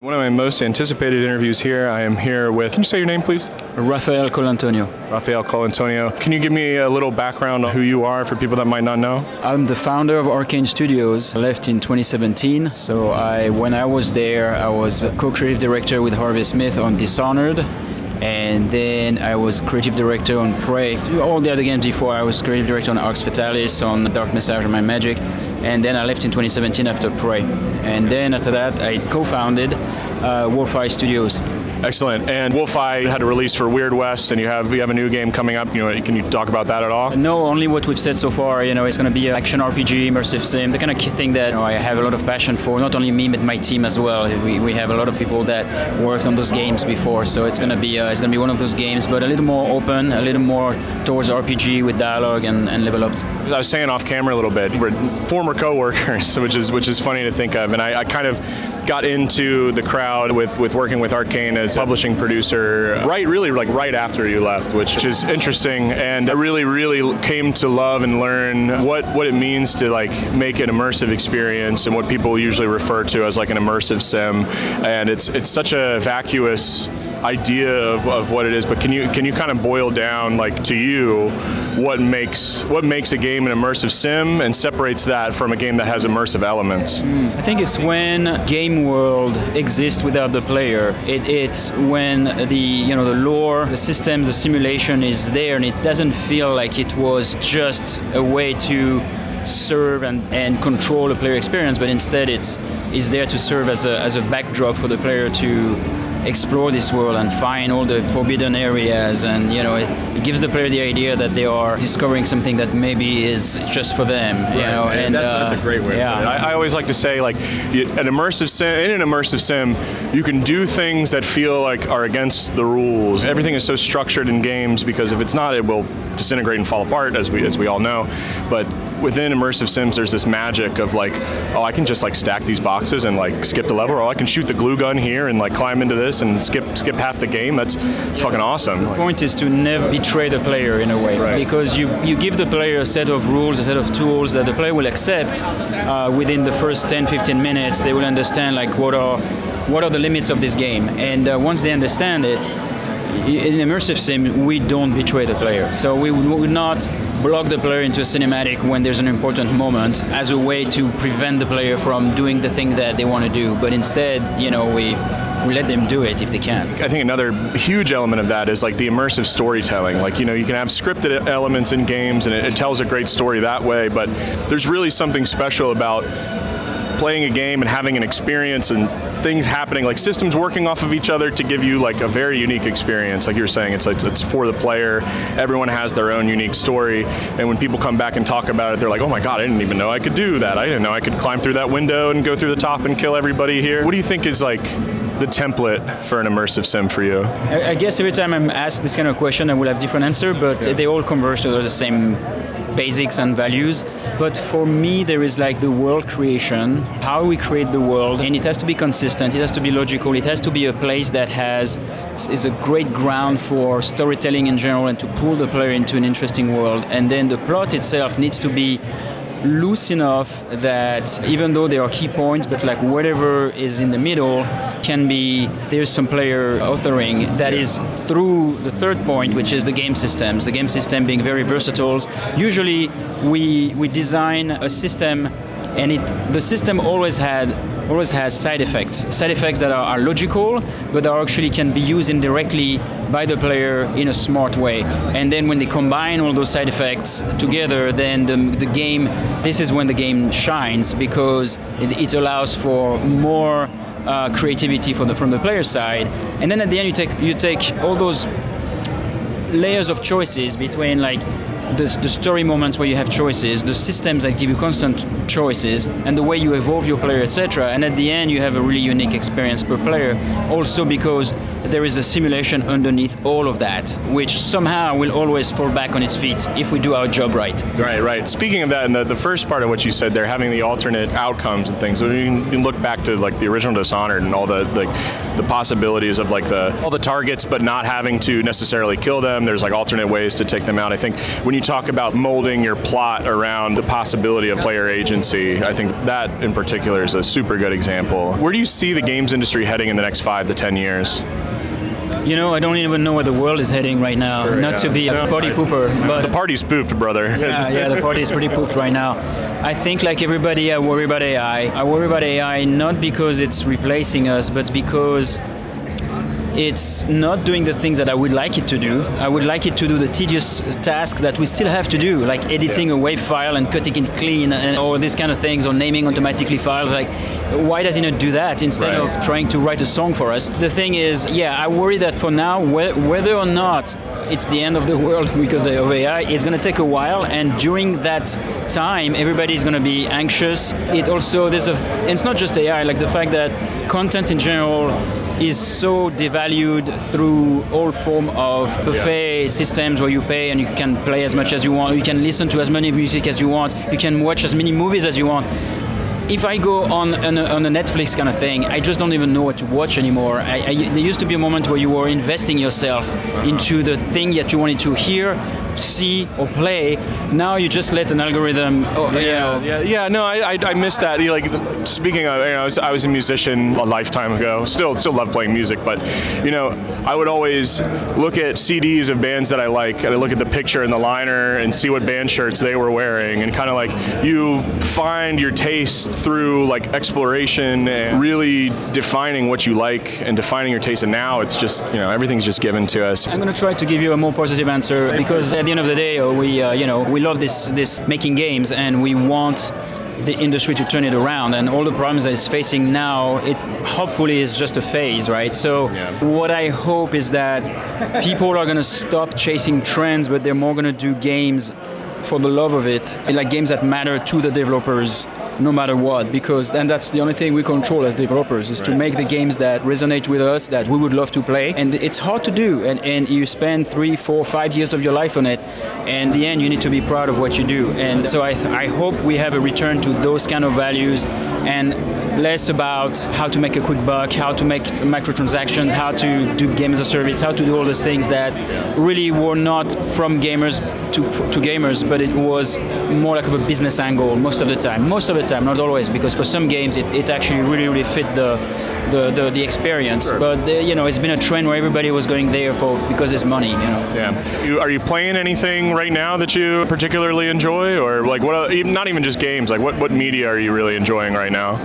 One of my most anticipated interviews here, I am here with, can you say your name please? Raf Colantonio. Raf Colantonio. Can you give me a little background on who you are for people that might not know? I'm the founder of Arkane Studios. I left in 2017. So when I was there, I was co-creative director with Harvey Smith on Dishonored. And then I was creative director on Prey. All the other games before, I was creative director on Arx Fatalis, on Dark Messiah and My Magic. And then I left in 2017 after Prey. And then after that, I co-founded Arkane Studios. Excellent. And Wolfeye had a release for Weird West, and you have a new game coming up. Can you talk about that at all? No, only what we've said so far. It's going to be an action RPG, immersive sim, the kind of thing that I have a lot of passion for. Not only me, but my team as well. We have a lot of people that worked on those games before, so it's going to be one of those games, but a little more open, a little more towards RPG with dialogue and level ups. I was saying off camera a little bit. We're former coworkers, which is funny to think of, and I kind of got into the crowd with working with Arkane as publishing producer right after you left, which is interesting, and I really came to love and learn what it means to make an immersive experience and what people usually refer to as an immersive sim, and it's such a vacuous idea of what it is, but can you kind of boil down to you what makes a game an immersive sim and separates that from a game that has immersive elements? I think it's when game world exists without the player. It's when the lore, the system, the simulation is there, and it doesn't feel like it was just a way to serve and control a player experience, but instead it's there to serve as a backdrop for the player to explore this world and find all the forbidden areas, and it gives the player the idea that they are discovering something that maybe is just for them. And that's a great way. Yeah. I always like to say in an immersive sim, you can do things that feel like are against the rules. Everything is so structured in games because if it's not, it will disintegrate and fall apart, as we all know. But within immersive sims, there's this magic of I can just stack these boxes and skip the level, or I can shoot the glue gun here and climb into this and skip half the game. It's fucking awesome. The point is to never betray the player in a way, right? Because you give the player a set of rules, a set of tools that the player will accept within the first 10-15 minutes. They will understand what are the limits of this game, and once they understand it, in immersive sim, we don't betray the player. So we would not block the player into a cinematic when there's an important moment as a way to prevent the player from doing the thing that they want to do. But instead, we let them do it if they can. I think another huge element of that is the immersive storytelling. You can have scripted elements in games and it tells a great story that way, but there's really something special about playing a game and having an experience and things happening, systems working off of each other to give you a very unique experience. Like you were saying, it's for the player. Everyone has their own unique story, and when people come back and talk about it, they're like, oh my God, I didn't even know I could do that. I didn't know I could climb through that window and go through the top and kill everybody here. What do you think is the template for an immersive sim for you? I guess every time I'm asked this kind of question, I will have different answer, but they all converge to the same basics and values. But for me, there is the world creation, how we create the world, and it has to be consistent, it has to be logical, it has to be a place that is a great ground for storytelling in general and to pull the player into an interesting world. And then the plot itself needs to be loose enough that even though there are key points, but whatever is in the middle there's some player authoring that is through the third point, which is the game systems. The game system being very versatile. Usually we design a system, and the system always has side effects that are logical, but that actually can be used indirectly by the player in a smart way. And then when they combine all those side effects together, then this is when the game shines, because it allows for more creativity from the player side. And then at the end, you take all those layers of choices between the story moments where you have choices, the systems that give you constant choices, and the way you evolve your player, etc. And at the end, you have a really unique experience per player. Also because there is a simulation underneath all of that, which somehow will always fall back on its feet if we do our job right. Right. Speaking of that, and the first part of what you said there, having the alternate outcomes and things, so you can look back to the original Dishonored and all the possibilities of all the targets, but not having to necessarily kill them. There's alternate ways to take them out. I think when you you talk about molding your plot around the possibility of player agency, I think that in particular is a super good example. Where do you see the games industry heading in the next 5 to 10 years? You know, I don't even know where the world is heading right now. Sure, Not to be a party pooper, but the party's pooped, brother. yeah, the party is pretty pooped right now. I think, like everybody, I worry about AI. I worry about AI not because it's replacing us, but because it's not doing the things that I would like it to do. I would like it to do the tedious tasks that we still have to do, like editing a WAV file and cutting it clean and all these kind of things, or naming automatically files. Like, why does it not do that instead of trying to write a song for us? The thing is, I worry that for now, whether or not it's the end of the world because of AI, it's going to take a while, and during that time, everybody's going to be anxious. It's not just AI, like the fact that content in general is so devalued through all form of buffet systems where you pay and you can play as much as you want, you can listen to as many music as you want, you can watch as many movies as you want. If I go on a Netflix kind of thing, I just don't even know what to watch anymore. There used to be a moment where you were investing yourself into the thing that you wanted to hear, see, or play. Now you just let an algorithm. No, I miss that. Like, speaking of, I was a musician a lifetime ago. Still love playing music, but I would always look at CDs of bands that I like, and I look at the picture and the liner and see what band shirts they were wearing, and kind of like you find your taste through like exploration and really defining what you like and defining your taste. And now it's just everything's just given to us. I'm going to try to give you a more positive answer, because at the end of the day, we love this making games, and we want the industry to turn it around, and all the problems that it's facing now, it hopefully is just a phase, right? So what I hope is that people are going to stop chasing trends, but they're more going to do games for the love of it, like games that matter to the developers no matter what, and that's the only thing we control as developers, is to make the games that resonate with us, that we would love to play. And it's hard to do, and you spend 3, 4, 5 years of your life on it, and in the end you need to be proud of what you do. And so I hope we have a return to those kind of values, and less about how to make a quick buck, how to make microtransactions, how to do game as a service, how to do all those things that really were not from gamers to gamers, but it was more like of a business angle most of the time, not always, because for some games it actually really fit the experience. Sure. But it's been a trend where everybody was going there because there's money. Yeah. Are you playing anything right now that you particularly enjoy, or like what? Not even just games. Like what media are you really enjoying right now?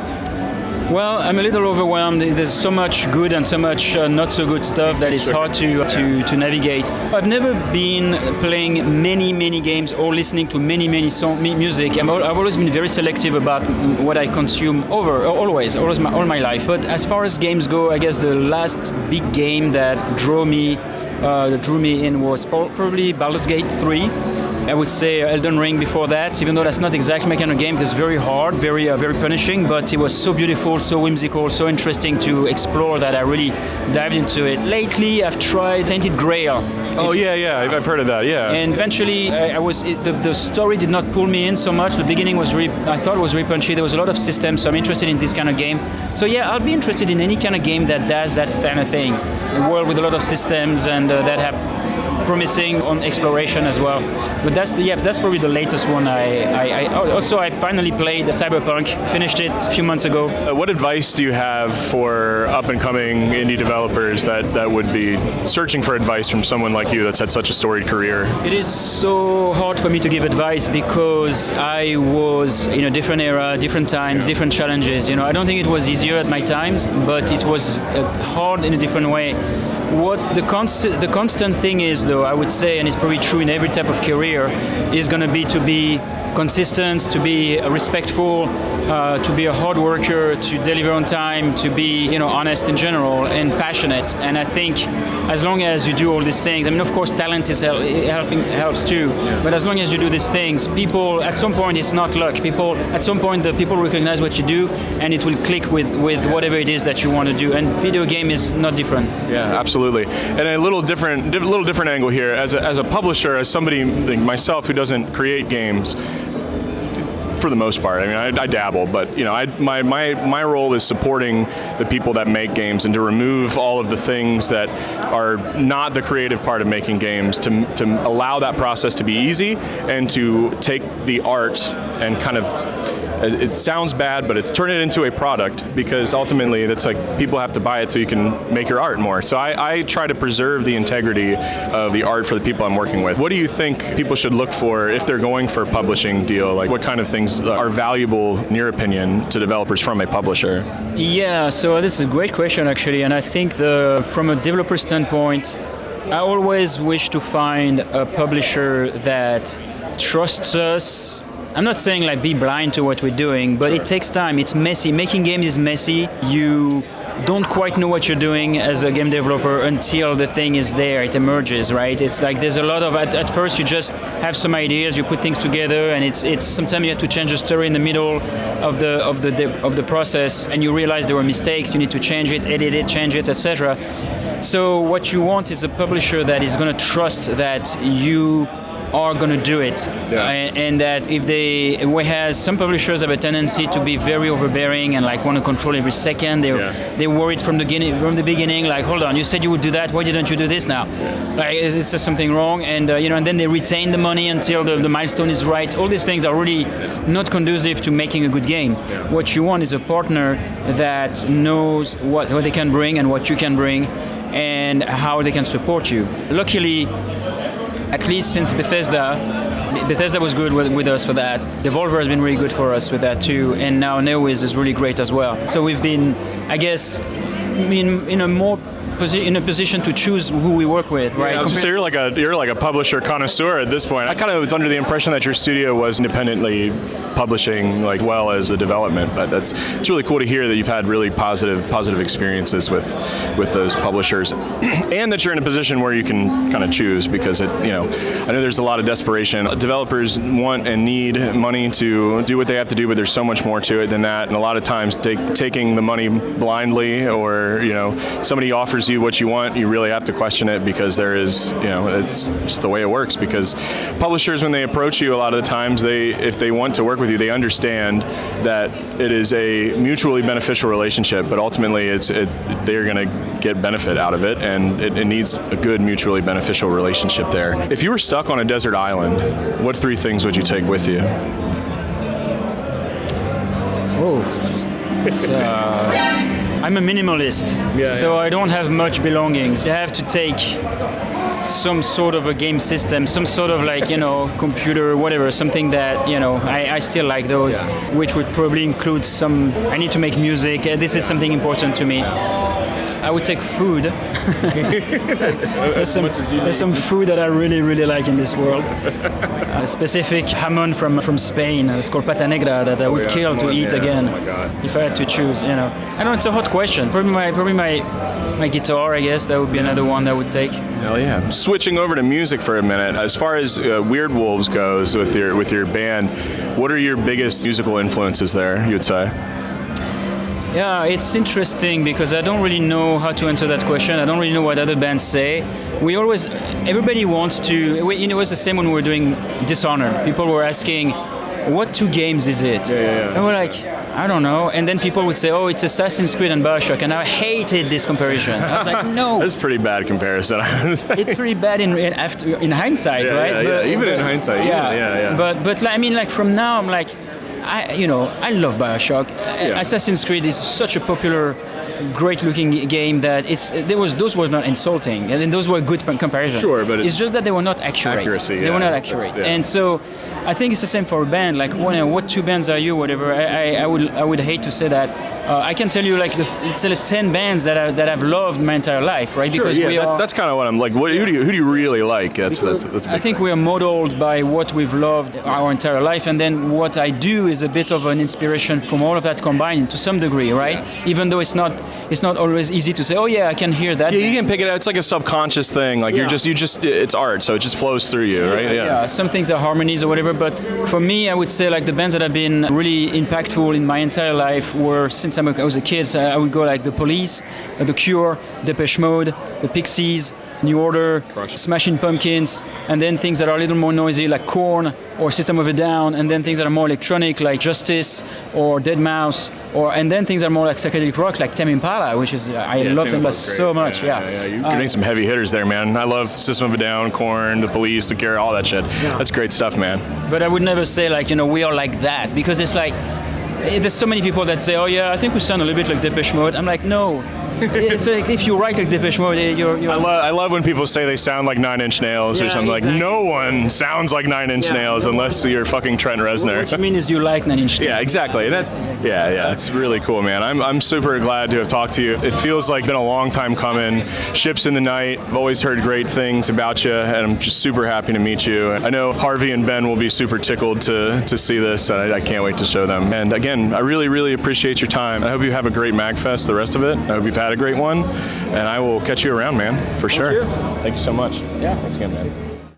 Well, I'm a little overwhelmed. There's so much good and so much not so good stuff that it's hard to navigate. I've never been playing many games or listening to many music. I've always been very selective about what I consume always all my life. But as far as games go, I guess the last big game that drew me in was probably Baldur's Gate 3. I would say Elden Ring before that, even though that's not exactly my kind of game, because it's very hard, very punishing, but it was so beautiful, so whimsical, so interesting to explore that I really dived into it. Lately, I've tried Tainted Grail. I've heard of that, yeah. And eventually, the story did not pull me in so much. The beginning I thought it was really punchy. There was a lot of systems, so I'm interested in this kind of game. So I'll be interested in any kind of game that does that kind of thing. A world with a lot of systems and that have promising on exploration as well. But that's probably the latest one. I finally played Cyberpunk, finished it a few months ago. What advice do you have for up and coming indie developers that would be searching for advice from someone like you that's had such a storied career? It is so hard for me to give advice because I was in a different era, different times, different challenges. I don't think it was easier at my times, but it was hard in a different way. What the constant thing is, though, I would say, and it's probably true in every type of career, is going to be consistent, to be respectful, to be a hard worker, to deliver on time, to be honest in general, and passionate. And I think as long as you do all these things, I mean, of course, talent is helps too. But as long as you do these things, people at some point, it's not luck. At some point, the people recognize what you do, and it will click with whatever it is that you want to do. And video game is not different. Yeah, absolutely. And a little different angle here. As a publisher, as somebody like myself who doesn't create games, for the most part. I mean, I dabble, but my role is supporting the people that make games and to remove all of the things that are not the creative part of making games, to allow that process to be easy and to take the art and kind of, it sounds bad, but it's turn it into a product, because ultimately it's like people have to buy it so you can make your art more. So I try to preserve the integrity of the art for the people I'm working with. What do you think people should look for if they're going for a publishing deal? Like, what kind of things are valuable, in your opinion, to developers from a publisher? Yeah, so this is a great question actually, and I think from a developer standpoint, I always wish to find a publisher that trusts us. I'm not saying like be blind to what we're doing, but it takes time. It's messy. Making games is messy. You don't quite know what you're doing as a game developer until the thing is there, it emerges, right? It's like there's a lot of, at first you just have some ideas, you put things together, and it's sometimes you have to change a story in the middle of the process, and you realize there were mistakes, you need to change it, edit it, change it, etc. So what you want is a publisher that is going to trust that you are going to do it, and that whereas some publishers have a tendency to be very overbearing and like want to control every second. They're worried from the beginning, like, hold on, you said you would do that, why didn't you do this now? Like, is there something wrong? And and then they retain the money until the milestone is right. All these things are really not conducive to making a good game. What you want is a partner that knows what they can bring and what you can bring and how they can support you. Luckily, at least since Bethesda was good with us for that. Devolver has been really good for us with that too, and now NeoWiz is really great as well. So we've been, I guess, in a position to choose who we work with, right? Yeah, so you're like a publisher connoisseur at this point. I kind of was under the impression that your studio was independently publishing like well as the development, but it's really cool to hear that you've had really positive experiences with those publishers, and that you're in a position where you can kind of choose, because I know there's a lot of desperation. Developers want and need money to do what they have to do, but there's so much more to it than that. And a lot of times taking the money blindly, or somebody offers you what you want, you really have to question it, because there is, it's just the way it works. Because publishers, when they approach you, a lot of the times, if they want to work with you, they understand that it is a mutually beneficial relationship, but ultimately they're going to get benefit out of it, and it needs a good mutually beneficial relationship there. If you were stuck on a desert island, what 3 things would you take with you? I'm a minimalist, so I don't have much belongings. I have to take some sort of a game system, some sort of computer, whatever, something that, I still like those, which would probably include I need to make music, this is something important to me. I would take food. There's some food that I really, really like in this world. A specific jamon from Spain. It's called pata negra that I would kill to eat again if I had to choose. I don't know. It's a hot question. Probably my guitar. I guess that would be another one that I would take. Hell yeah. Switching over to music for a minute. As far as Weird Wolves goes with your band, what are your biggest musical influences there? You would say? Yeah, it's interesting because I don't really know how to answer that question. I don't really know what other bands say. Everybody wants to, it was the same when we were doing Dishonored. People were asking, what 2 games is it? And we're like, I don't know. And then people would say, oh, it's Assassin's Creed and BioShock. And I hated this comparison. I was like, no. That's a pretty bad comparison. It's pretty bad in hindsight, right? Yeah, even in hindsight. Yeah. But from now, I'm like, I love BioShock. Assassin's Creed is such a popular, great-looking game that those were not insulting, and those were good comparisons. Sure, but it's just that they were not accurate. They were not accurate, and so I think it's the same for a band. Like, what 2 bands are you? Whatever. I would hate to say that. I can tell you, it's 10 bands that I've loved my entire life, right? Sure, because that's kind of what I'm like. Who do you really like? That's I think we are modeled by what we've loved our entire life, and then what I do is a bit of an inspiration from all of that combined to some degree, right? Even though it's not it's not always easy to say, oh yeah, I can hear that. Yeah, you can pick it out. It's like a subconscious thing. Like you just, it's art, so it just flows through you, right? Yeah. Some things are harmonies or whatever, but for me, I would say like the bands that have been really impactful in my entire life were, since I was a kid, so I would go like The Police, The Cure, Depeche Mode, The Pixies, New Order, Smashing Pumpkins, and then things that are a little more noisy like Korn or System of a Down, and then things that are more electronic like Justice or Deadmau5, and then things that are more like psychedelic rock like Tame Impala, which is I love them so much. You're getting some heavy hitters there, man. I love System of a Down, Korn, The Police, The Cure, all that shit. Yeah. That's great stuff, man. But I would never say like, we are like that, because it's like there's so many people that say, oh yeah, I think we sound a little bit like Depeche Mode. I'm like, no. It's like if you write like Depeche Mode, you're I love when people say they sound like Nine Inch Nails or something. Exactly. Like, no one sounds like Nine Inch Nails unless you're fucking Trent Reznor. What you mean is you like Nine Inch Nails. Yeah, exactly. And that's, it's really cool, man. I'm super glad to have talked to you. It feels like been a long time coming. Ships in the Night. I've always heard great things about you, and I'm just super happy to meet you. I know Harvey and Ben will be super tickled to see this, and I can't wait to show them. And again, I really, really appreciate your time. I hope you have a great MAGFest, the rest of it. I hope you've had a great one, and I will catch you around, man, for sure. Thank you. Thank you so much. Yeah. Thanks again, man.